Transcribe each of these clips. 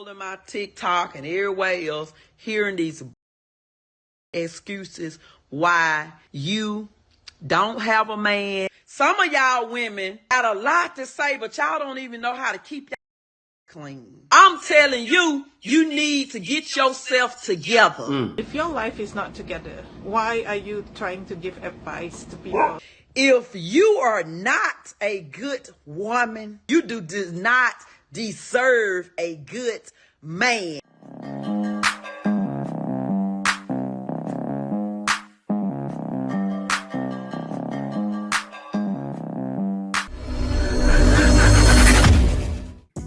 Scrolling my TikTok and everywhere else, hearing these excuses why you don't have a man. Some of y'all women got a lot to say, but y'all don't even know how to keep that clean. I'm telling you, you need to get yourself together. If your life is not together, why are you trying to give advice to people? If you are not a good woman, you do not deserve a good man.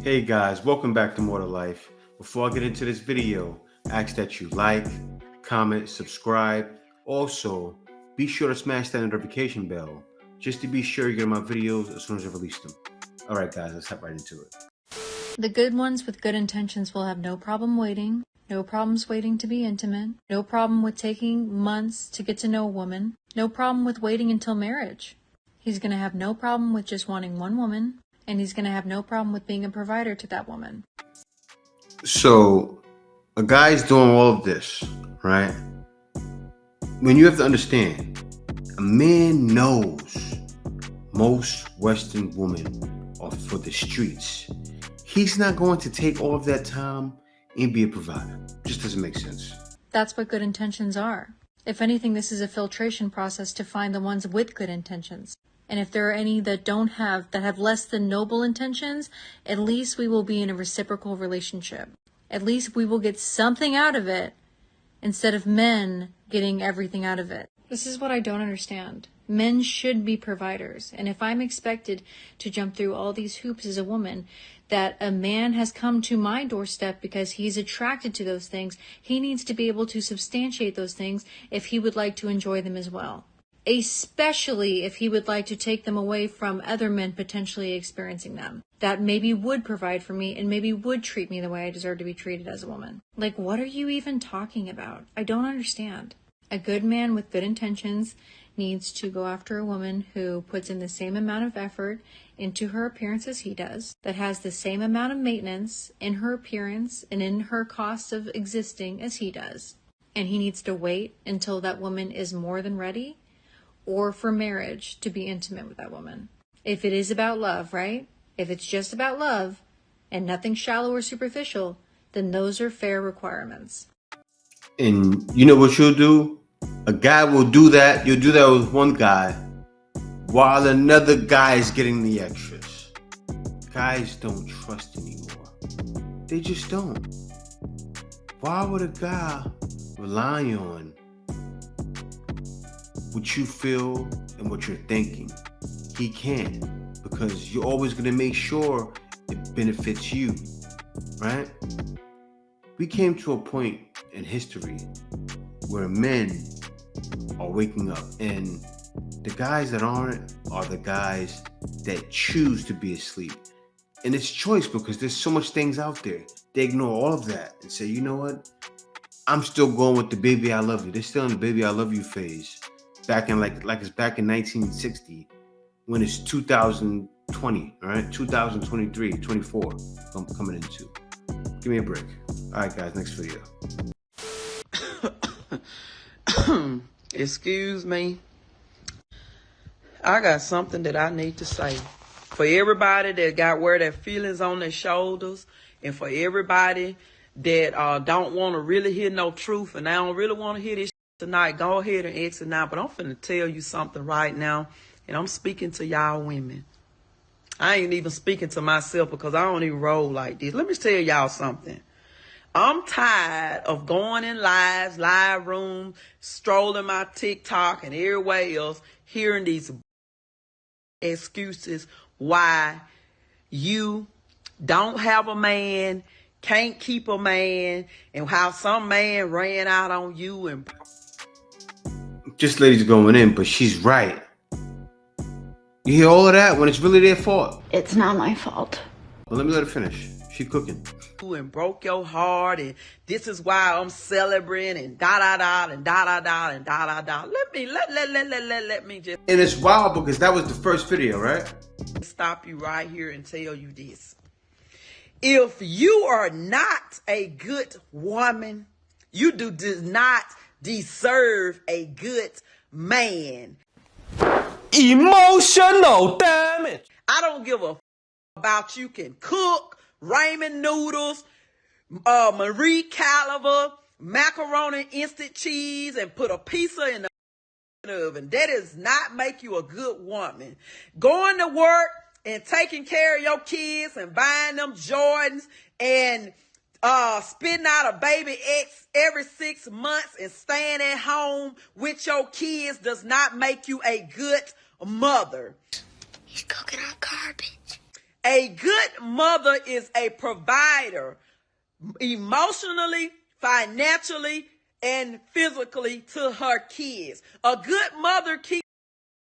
Hey guys, welcome back to More to Life. Before I get into this video, I ask that you like, comment, subscribe. Also, be sure to smash that notification bell just to be sure you get my videos as soon as I release them. Alright guys, let's hop right into it. The good ones with good intentions will have no problem waiting, no problems waiting to be intimate, no problem with taking months to get to know a woman, no problem with waiting until marriage. He's going to have no problem with just wanting one woman, and he's going to have no problem with being a provider to that woman. So, a guy's doing all of this, right? When you have to understand, a man knows most Western women are for the streets. He's not going to take all of that time and be a provider. Just doesn't make sense. That's what good intentions are. If anything, this is a filtration process to find the ones with good intentions. And if there are any that have less than noble intentions, at least we will be in a reciprocal relationship. At least we will get something out of it instead of men getting everything out of it. This is what I don't understand. Men should be providers. And if I'm expected to jump through all these hoops as a woman, that a man has come to my doorstep because he's attracted to those things, he needs to be able to substantiate those things if he would like to enjoy them as well. Especially if he would like to take them away from other men potentially experiencing them. That maybe would provide for me and maybe would treat me the way I deserve to be treated as a woman. Like, what are you even talking about? I don't understand. A good man with good intentions needs to go after a woman who puts in the same amount of effort into her appearance as he does, that has the same amount of maintenance in her appearance and in her cost of existing as he does. And he needs to wait until that woman is more than ready, or for marriage to be intimate with that woman. If it is about love, right? If it's just about love and nothing shallow or superficial, then those are fair requirements. And you know what you'll do? A guy will do that. You'll do that with one guy while another guy is getting the extras. Guys don't trust anymore. They just don't. Why would a guy rely on what you feel and what you're thinking? He can't, because you're always going to make sure it benefits you, right? We came to a point in history where men are waking up, and the guys that aren't are the guys that choose to be asleep. And it's choice, because there's so much things out there. They ignore all of that and say, you know what? I'm still going with the baby I love you. They're still in the baby I love you phase. Back in like it's back in 1960, when it's 2020, all right? 2023, 24, I'm coming into. Give me a break. All right, guys, next video. Excuse me. I got something that I need to say. For everybody that got wear their feelings on their shoulders, and for everybody that don't want to really hear no truth, and I don't really want to hear this tonight, go ahead and exit now. But I'm finna tell you something right now, and I'm speaking to y'all women. I ain't even speaking to myself, because I don't even roll like this. Let me tell y'all something. I'm tired of going in live rooms, strolling my TikTok and everywhere else, hearing these excuses why you don't have a man, can't keep a man, and how some man ran out on you. And This lady's going in, but she's right. You hear all of that when it's really their fault. It's not my fault. Well, let me let her finish. She cooking. And broke your heart, and this is why I'm celebrating, and da-da-da, and da-da-da, and da-da-da. Let me just... And it's wild, because that was the first video, right? Stop you right here and tell you this. If you are not a good woman, you do not deserve a good man. Emotional damage. I don't give a about you can cook ramen noodles, Marie Caliber, macaroni instant cheese, and put a pizza in the oven. That does not make you a good woman. Going to work and taking care of your kids and buying them Jordans and spitting out a baby X every 6 months and staying at home with your kids does not make you a good mother. He's cooking our garbage. A good mother is a provider emotionally, financially, and physically to her kids. A good mother keeps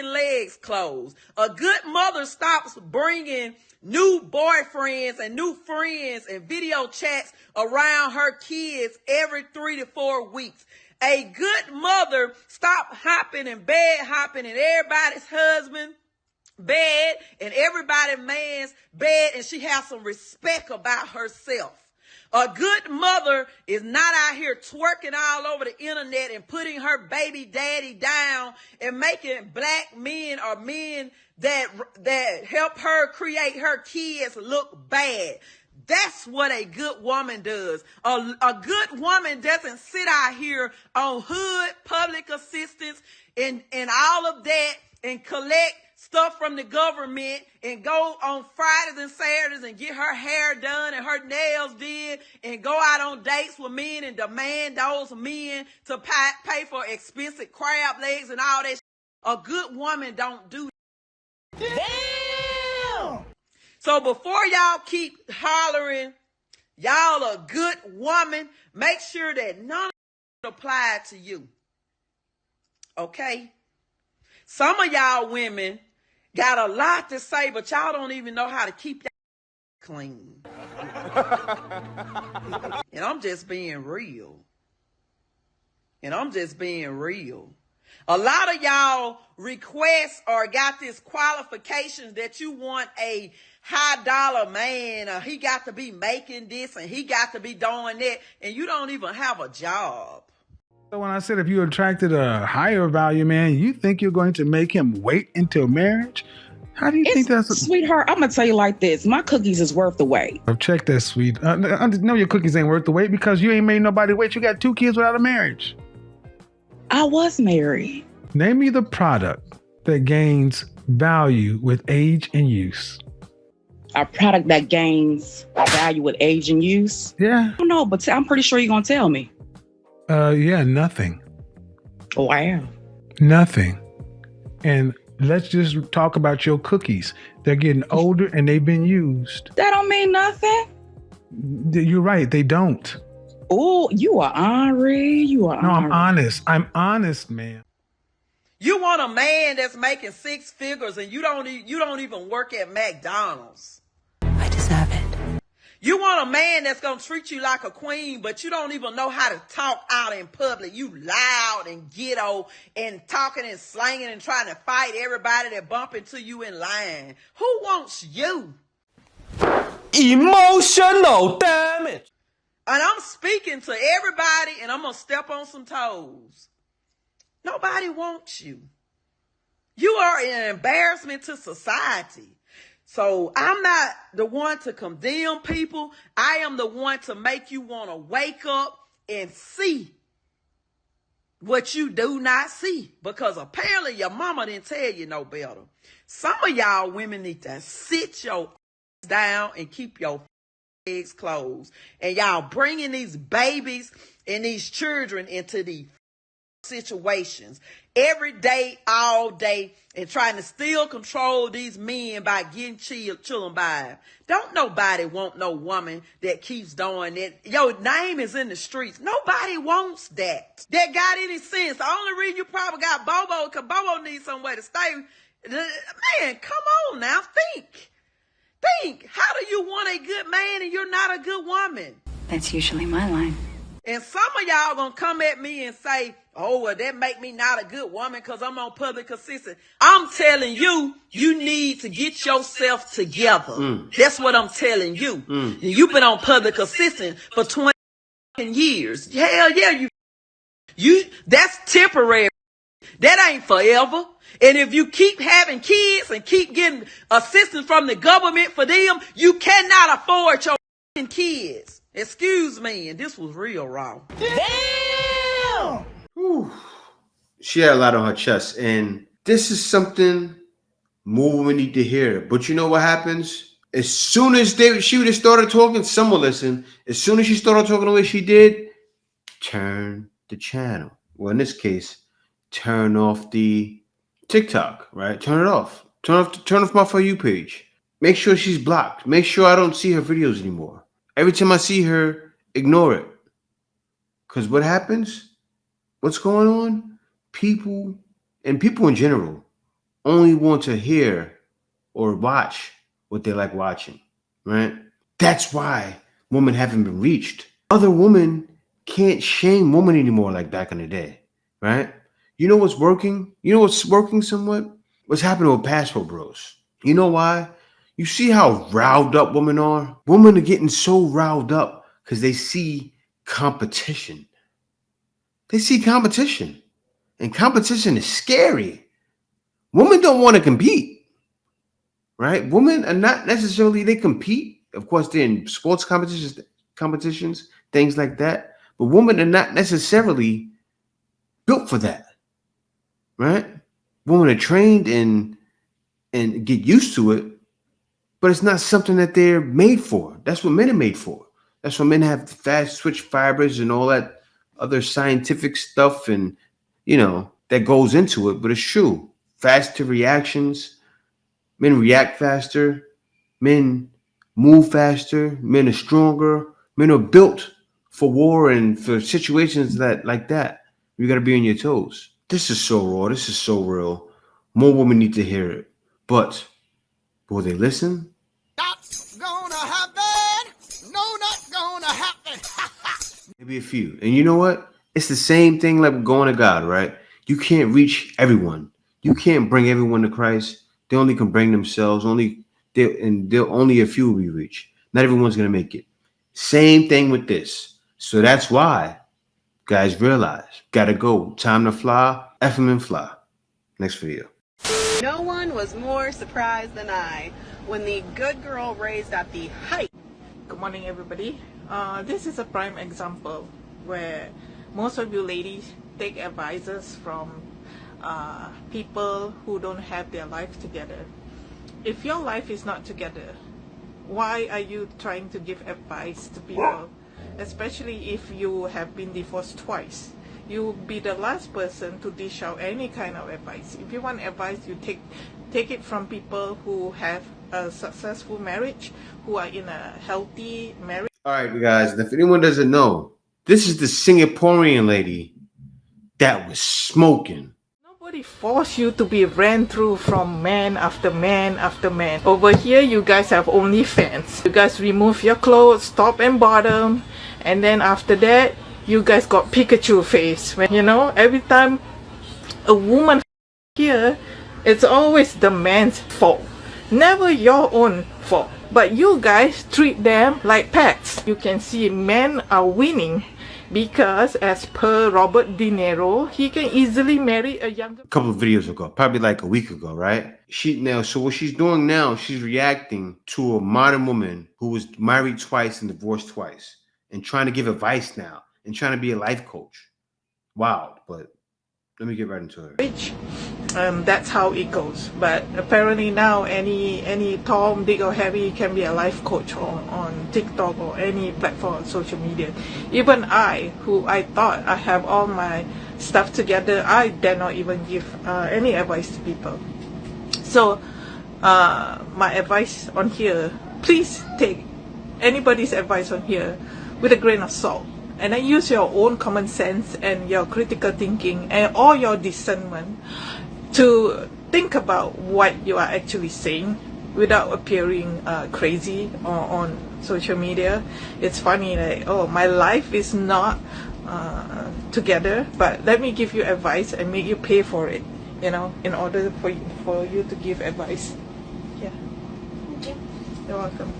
legs closed. A good mother stops bringing new boyfriends and new friends and video chats around her kids every 3 to 4 weeks. A good mother stop hopping and bed hopping in everybody's husband bed and everybody's man's bed, and she has some respect about herself. A good mother is not out here twerking all over the internet and putting her baby daddy down and making black men or men that help her create her kids look bad. That's what a good woman does. A good woman doesn't sit out here on hood public assistance and all of that and collect stuff from the government and go on Fridays and Saturdays and get her hair done and her nails did and go out on dates with men and demand those men to pay for expensive crab legs and all that. A good woman don't do that. Damn! So before y'all keep hollering, y'all a good woman, make sure that none of it apply to you. Okay? Some of y'all women got a lot to say, but y'all don't even know how to keep that clean. And I'm just being real. A lot of y'all request or got this qualifications that you want a high dollar man, or he got to be making this and he got to be doing that, and you don't even have a job. So when I said if you attracted a higher value man, you think you're going to make him wait until marriage? How do you think that's... Sweetheart, I'm going to tell you like this. My cookies is worth the wait. Check that, sweet. No, your cookies ain't worth the wait because you ain't made nobody wait. You got 2 kids without a marriage. I was married. Name me the product that gains value with age and use. A product that gains value with age and use? Yeah. I don't know, but I'm pretty sure you're going to tell me. Yeah, nothing. Wow. Nothing. And let's just talk about your cookies. They're getting older and they've been used. That don't mean nothing. You're right. They don't. Oh, you are Henri. No, I'm honest. I'm honest, man. You want a man that's making 6 figures and you don't even work at McDonald's. I deserve it. You want a man that's going to treat you like a queen, but you don't even know how to talk out in public. You loud and ghetto and talking and slanging and trying to fight everybody that bump into you in line. Who wants you? Emotional damage. And I'm speaking to everybody, and I'm going to step on some toes. Nobody wants you. You are an embarrassment to society. So I'm not the one to condemn people. I am the one to make you want to wake up and see what you do not see. Because apparently your mama didn't tell you no better. Some of y'all women need to sit your down and keep your legs closed. And y'all bringing these babies and these children into these situations every day, all day, and trying to still control these men by getting children by them. Don't nobody want no woman that keeps doing that. Your name is in the streets. Nobody wants that. That got any sense. The only reason you probably got Bobo, because Bobo needs somewhere to stay. Man, come on now. Think. How do you want a good man and you're not a good woman? That's usually my line. And some of y'all gonna come at me and say, oh, well, that make me not a good woman because I'm on public assistance. I'm telling you, you need to get yourself together. That's what I'm telling you. And you've been on public assistance for 20 years. Hell yeah, that's temporary. That ain't forever. And if you keep having kids and keep getting assistance from the government for them, you cannot afford your kids. Excuse me. And this was real raw. Damn! Whew. She had a lot on her chest. And this is something more women need to hear. But you know what happens? As soon as she would have started talking, some will listen. As soon as she started talking the way she did, turn the channel. Well, in this case, turn off the TikTok, right? Turn it off. Turn off my For You page. Make sure she's blocked. Make sure I don't see her videos anymore. Every time I see her, ignore it. Because what happens? What's going on? People in general only want to hear or watch what they like watching, right? That's why women haven't been reached. Other women can't shame women anymore like back in the day, right? You know what's working? You know what's working somewhat? What's happening with passport bros? You know why? You see how riled up women are? Women are getting so riled up because they see competition. They see competition. And competition is scary. Women don't want to compete, right? Women are not necessarily, they compete. Of course, they're in sports competitions, things like that. But women are not necessarily built for that, right? Women are trained and get used to it, but it's not something that they're made for. That's what men are made for. That's why men have fast twitch fibers and all that other scientific stuff and, that goes into it. But it's true. Faster reactions. Men react faster. Men move faster. Men are stronger. Men are built for war and for situations like that. You got to be on your toes. This is so raw. This is so real. More women need to hear it. But will they listen? Not gonna happen. No, not gonna happen. Maybe a few. And you know what? It's the same thing like going to God, right? You can't reach everyone. You can't bring everyone to Christ. They only can bring themselves. Only a few will be reached. Not everyone's going to make it. Same thing with this. So that's why guys realize, gotta go. Time to fly. F 'em and fly. Next video. No one was more surprised than I when the good girl raised at the height. Good morning, everybody. This is a prime example where most of you ladies take advices from people who don't have their life together. If your life is not together, why are you trying to give advice to people? Especially if you have been divorced twice. You will be the last person to dish out any kind of advice. If you want advice, you take it from people who have a successful marriage, who are in a healthy marriage. All right, guys. If anyone doesn't know, this is the Singaporean lady that was smoking. Nobody forced you to be ran through from man after man after man. Over here, you guys have OnlyFans. You guys remove your clothes, top and bottom, and then after that, you guys got Pikachu face. When every time a woman here, it's always the man's fault, never your own fault. But you guys treat them like pets. You can see men are winning because, as per Robert De Niro, he can easily marry a younger. A couple of videos ago, probably like a week ago, right? So what she's doing now, she's reacting to a modern woman who was married twice and divorced twice, and trying to give advice now. And trying to be a life coach. Wow, but let me get right into it. That's how it goes. But apparently now any Tom, Dick or Harry can be a life coach on TikTok or any platform on social media. Even I, who I thought I have all my stuff together, I dare not even give any advice to people. So my advice on here, please take anybody's advice on here with a grain of salt. And then use your own common sense and your critical thinking and all your discernment to think about what you are actually saying without appearing crazy on social media. It's funny, like, oh, my life is not together, but let me give you advice and make you pay for it, you know, in order for you to give advice. Yeah. Thank you. You're welcome.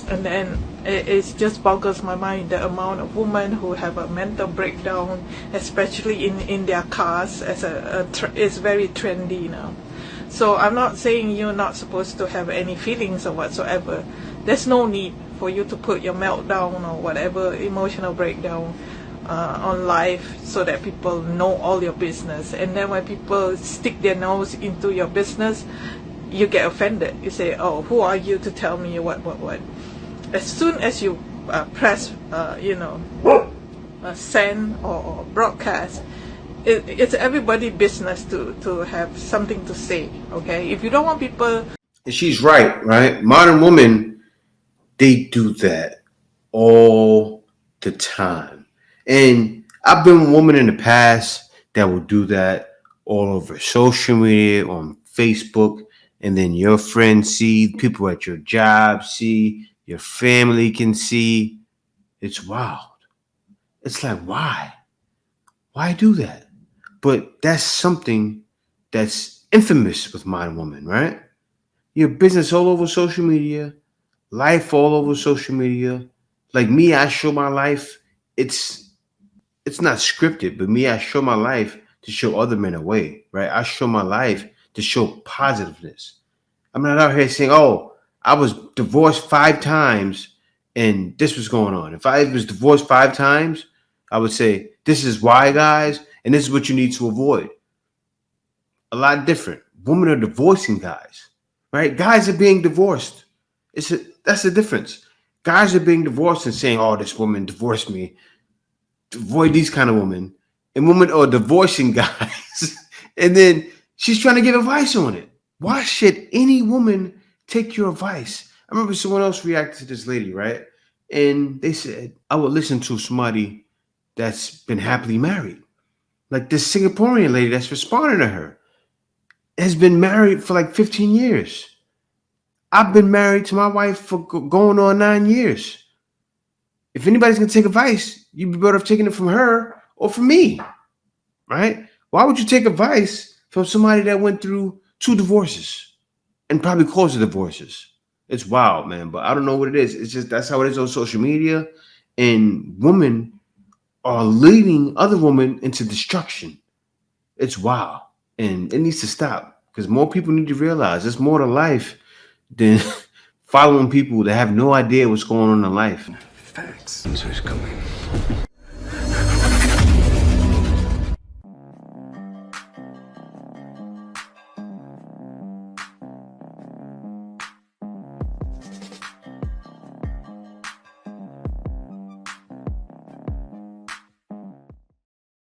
And then it just boggles my mind the amount of women who have a mental breakdown, especially in their cars, is very trendy now. So I'm not saying you're not supposed to have any feelings or whatsoever. There's no need for you to put your meltdown or whatever emotional breakdown on life so that people know all your business. And then when people stick their nose into your business, you get offended. You say, oh, who are you to tell me what? As soon as you press, send or broadcast, it's everybody's business to have something to say, okay? If you don't want people... And she's right? Modern women, they do that all the time. And I've been with women in the past that will do that all over social media, on Facebook, and then your friends see, people at your job see, your family can see. It's wild. It's like, why? Why do that? But that's something that's infamous with modern women, right? Your business all over social media, life all over social media. Like me, I show my life. It's not scripted, but me, I show my life to show other men a way, right? I show my life to show positiveness. I'm not out here saying, oh, I was divorced 5 times and this was going on. If I was divorced 5 times, I would say, this is why, guys, and this is what you need to avoid. A lot different. Women are divorcing guys, right? Guys are being divorced. That's the difference. Guys are being divorced and saying, oh, this woman divorced me. Avoid these kind of women. And women are divorcing guys. And then she's trying to give advice on it. Why should any woman take your advice? I remember someone else reacted to this lady, right? And they said, I would listen to somebody that's been happily married. Like this Singaporean lady that's responding to her has been married for like 15 years. I've been married to my wife for going on 9 years. If anybody's going to take advice, you'd be better off taking it from her or from me, right? Why would you take advice from somebody that went through 2 divorces and probably caused the divorces? It's wild, man, but I don't know what it is. It's just that's how it is on social media, and women are leading other women into destruction. It's wild, and it needs to stop because more people need to realize there's more to life than following people that have no idea what's going on in life. Facts. So he's coming.